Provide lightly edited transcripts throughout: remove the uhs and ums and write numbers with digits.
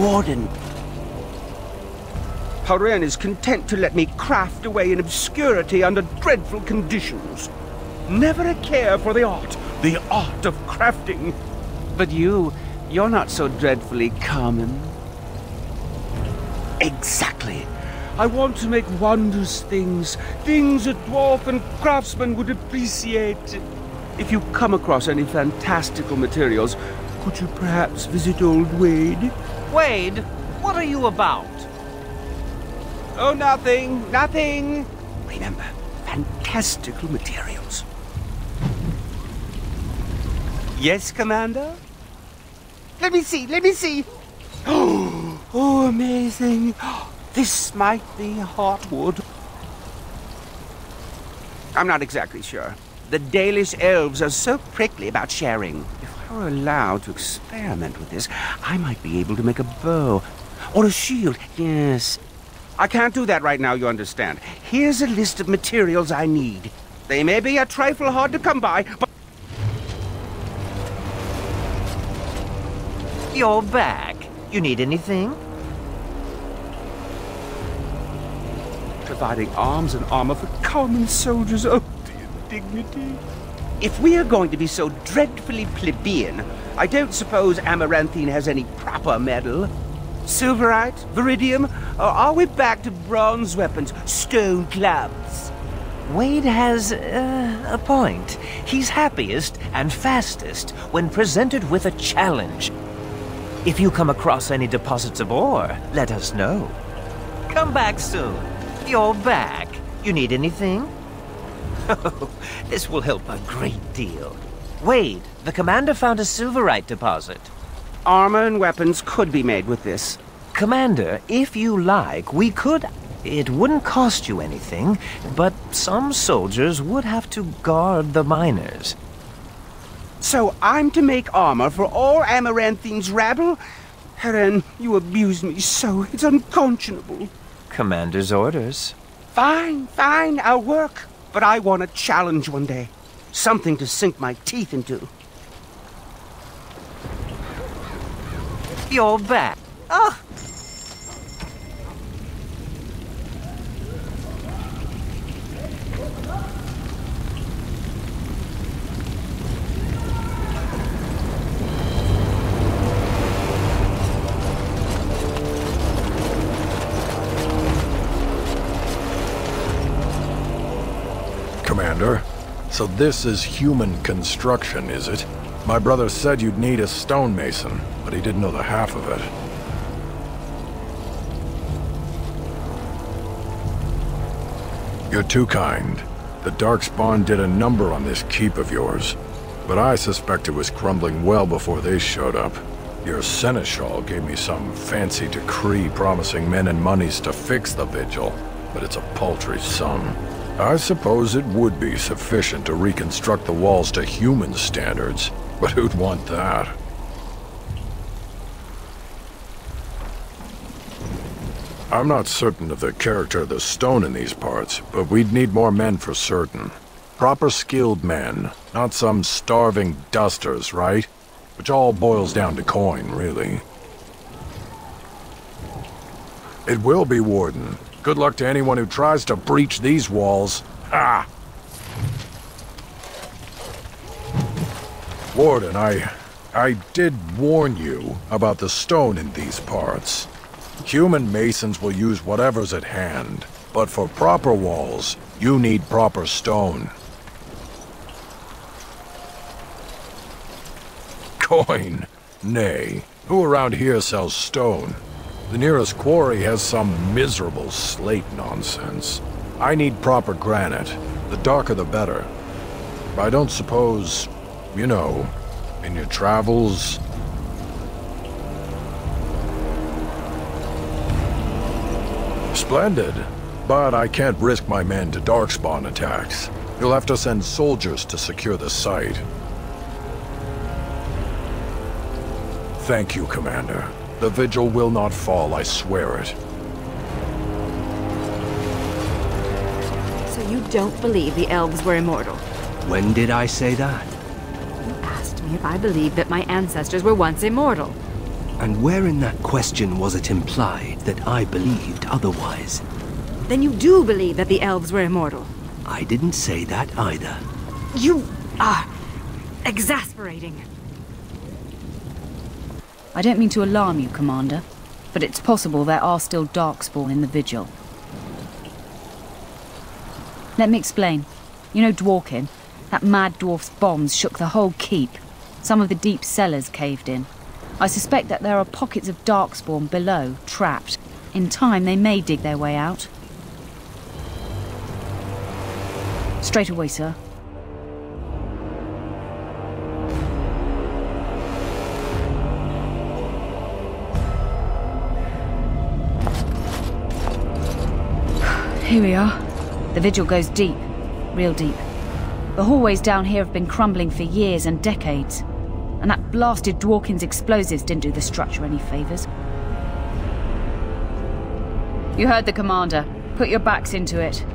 Warden. Haren is content to let me craft away in obscurity under dreadful conditions. Never a care for the art of crafting. But you're not so dreadfully common. Exactly. I want to make wondrous things a dwarf and craftsman would appreciate. If you come across any fantastical materials, could you perhaps visit old Wade? Wade, what are you about? Oh, nothing. Remember, fantastical materials. Yes, Commander? Let me see. Oh, amazing. This might be hardwood. I'm not exactly sure. The Dalish elves are so prickly about sharing. If I were allowed to experiment with this, I might be able to make a bow. Or a shield, yes. I can't do that right now, you understand. Here's a list of materials I need. They may be a trifle hard to come by, but... You're back. You need anything? Providing arms and armor for common soldiers. Oh, the indignity. If we are going to be so dreadfully plebeian, I don't suppose Amaranthine has any proper metal. Silverite? Viridium? Or are we back to bronze weapons, stone clubs? Wade has a point. He's happiest and fastest when presented with a challenge. If you come across any deposits of ore, let us know. Come back soon. You're back. You need anything? Oh, this will help a great deal. Wade, the commander found a silverite deposit. Armor and weapons could be made with this. Commander, if you like, we could... It wouldn't cost you anything, but some soldiers would have to guard the miners. So I'm to make armor for all Amaranthine's rabble? Haren, you abuse me so. It's unconscionable. Commander's orders. Fine, I'll work. But I want a challenge one day. Something to sink my teeth into. You're back. Oh! Commander, so this is human construction, is it? My brother said you'd need a stonemason, but he didn't know the half of it. You're too kind. The Darkspawn did a number on this keep of yours, but I suspect it was crumbling well before they showed up. Your seneschal gave me some fancy decree promising men and monies to fix the vigil, but it's a paltry sum. I suppose it would be sufficient to reconstruct the walls to human standards, but who'd want that? I'm not certain of the character of the stone in these parts, but we'd need more men for certain. Proper skilled men, not some starving dusters, right? Which all boils down to coin, really. It will be, Warden. Good luck to anyone who tries to breach these walls. Ha! Warden, I did warn you about the stone in these parts. Human masons will use whatever's at hand, but for proper walls, you need proper stone. Coin? Nay. Who around here sells stone? The nearest quarry has some miserable slate nonsense. I need proper granite. The darker the better. I don't suppose, you know, in your travels... Splendid. But I can't risk my men to Darkspawn attacks. You'll have to send soldiers to secure the site. Thank you, Commander. The vigil will not fall, I swear it. So you don't believe the elves were immortal? When did I say that? You asked me if I believed that my ancestors were once immortal. And where in that question was it implied that I believed otherwise? Then you do believe that the elves were immortal? I didn't say that either. You are exasperating. I don't mean to alarm you, Commander, but it's possible there are still Darkspawn in the Vigil. Let me explain. You know Dworkin? That mad dwarf's bombs shook the whole keep. Some of the deep cellars caved in. I suspect that there are pockets of Darkspawn below, trapped. In time, they may dig their way out. Straight away, sir. Here we are. The vigil goes deep. Real deep. The hallways down here have been crumbling for years and decades. And that blasted Dworkin's explosives didn't do the structure any favors. You heard the commander. Put your backs into it.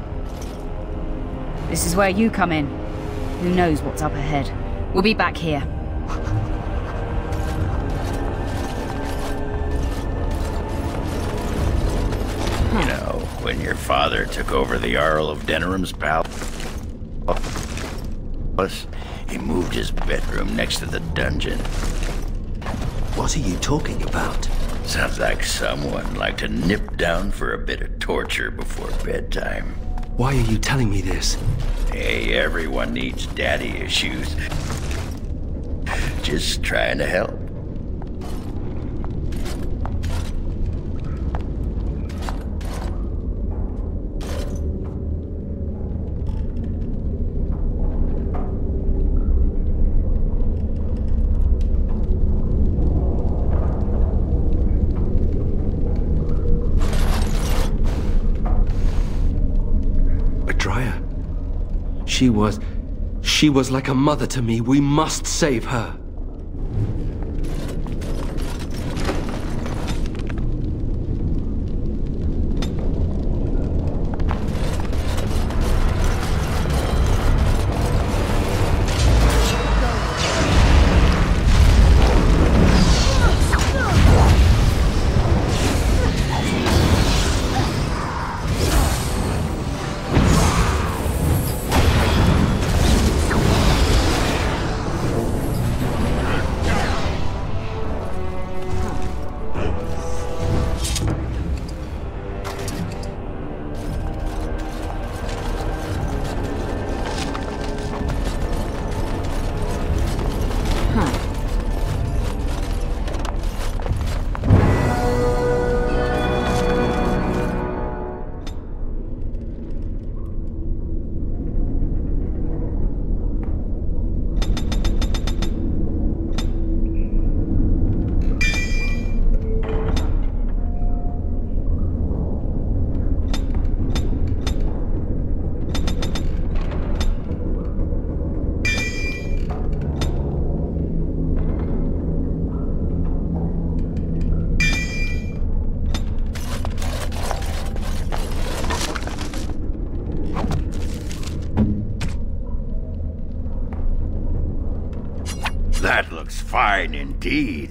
This is where you come in. Who knows what's up ahead? We'll be back here. You know, when your father took over the Jarl of Denerim's palace, he moved his bedroom next to the dungeon. What are you talking about? Sounds like someone liked to nip down for a bit of torture before bedtime. Why are you telling me this? Hey, everyone needs daddy issues. Just trying to help. She was like a mother to me. We must save her. That looks fine indeed.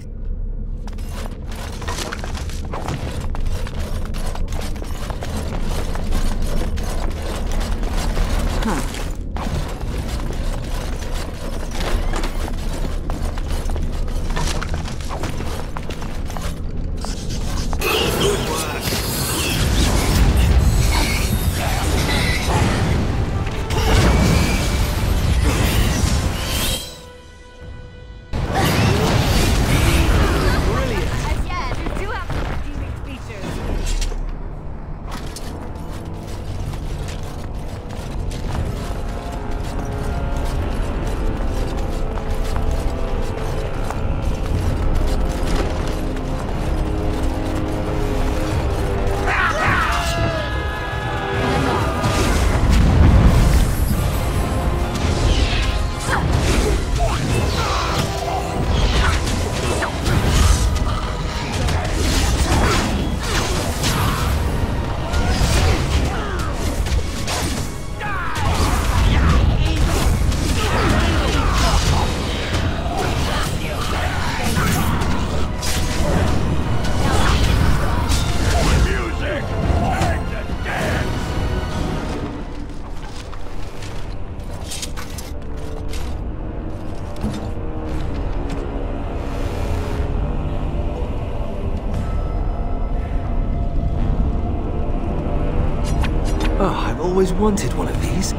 always wanted one of these.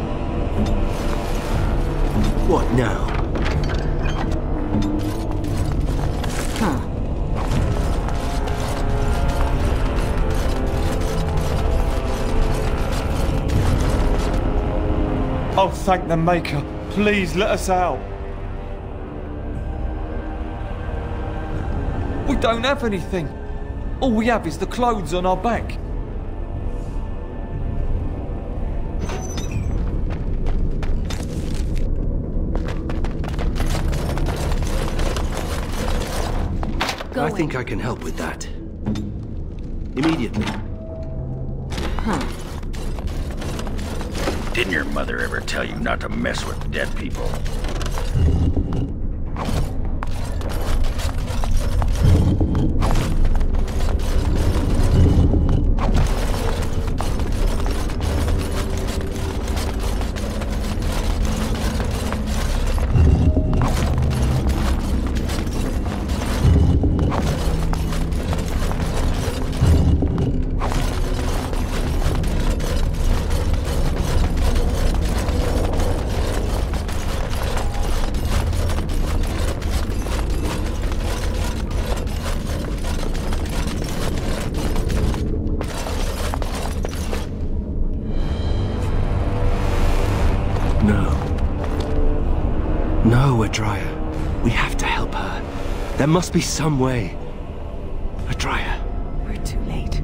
What now? Oh, thank the Maker. Please let us out. We don't have anything. All we have is the clothes on our back. I think I can help with that. Immediately. Didn't your mother ever tell you not to mess with dead people? No, Adria. We have to help her. There must be some way. Adria. We're too late.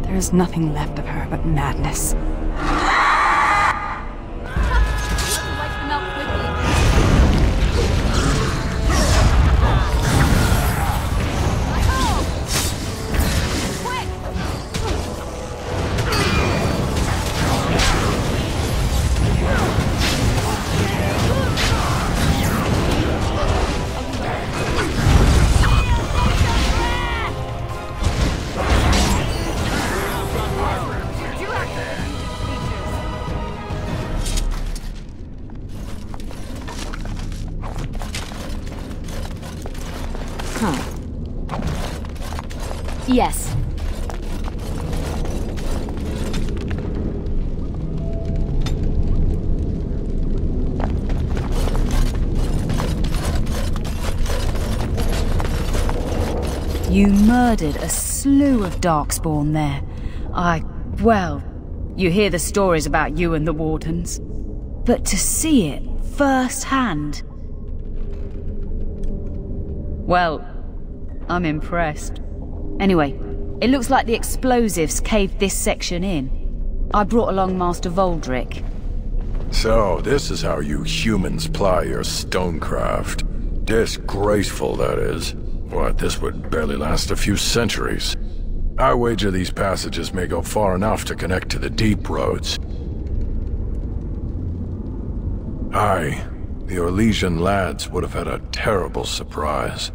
There is nothing left of her but madness. Yes. You murdered a slew of Darkspawn there. Well, you hear the stories about you and the Wardens. But to see it firsthand... Well, I'm impressed. Anyway, it looks like the explosives caved this section in. I brought along Master Voldrick. So, this is how you humans ply your stonecraft. Disgraceful, that is. What, this would barely last a few centuries. I wager these passages may go far enough to connect to the deep roads. Aye, the Orlesian lads would have had a terrible surprise.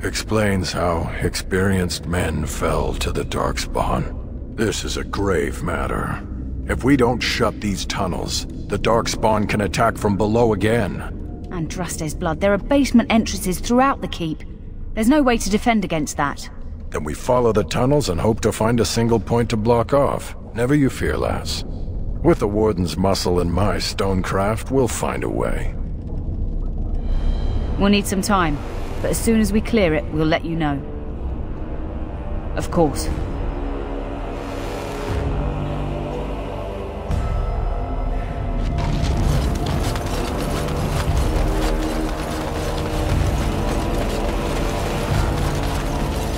Explains how experienced men fell to the Darkspawn. This is a grave matter. If we don't shut these tunnels, the Darkspawn can attack from below again. Andraste's blood, there are basement entrances throughout the keep. There's no way to defend against that. Then we follow the tunnels and hope to find a single point to block off. Never you fear, lass. With the Warden's muscle and my stonecraft, we'll find a way. We'll need some time. But as soon as we clear it, we'll let you know. Of course.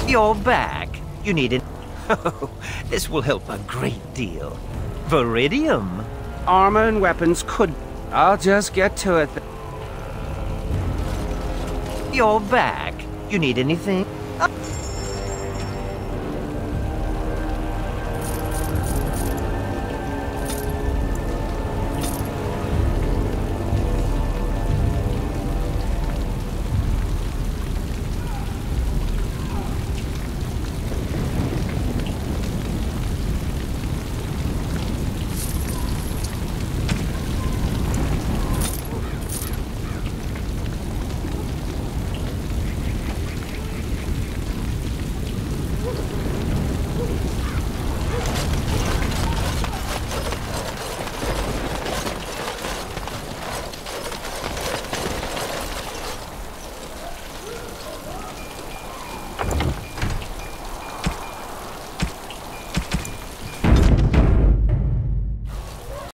You're back. You need it. Oh, this will help a great deal. Viridium. Armor and weapons could... I'll just get to it. You're back. You need anything?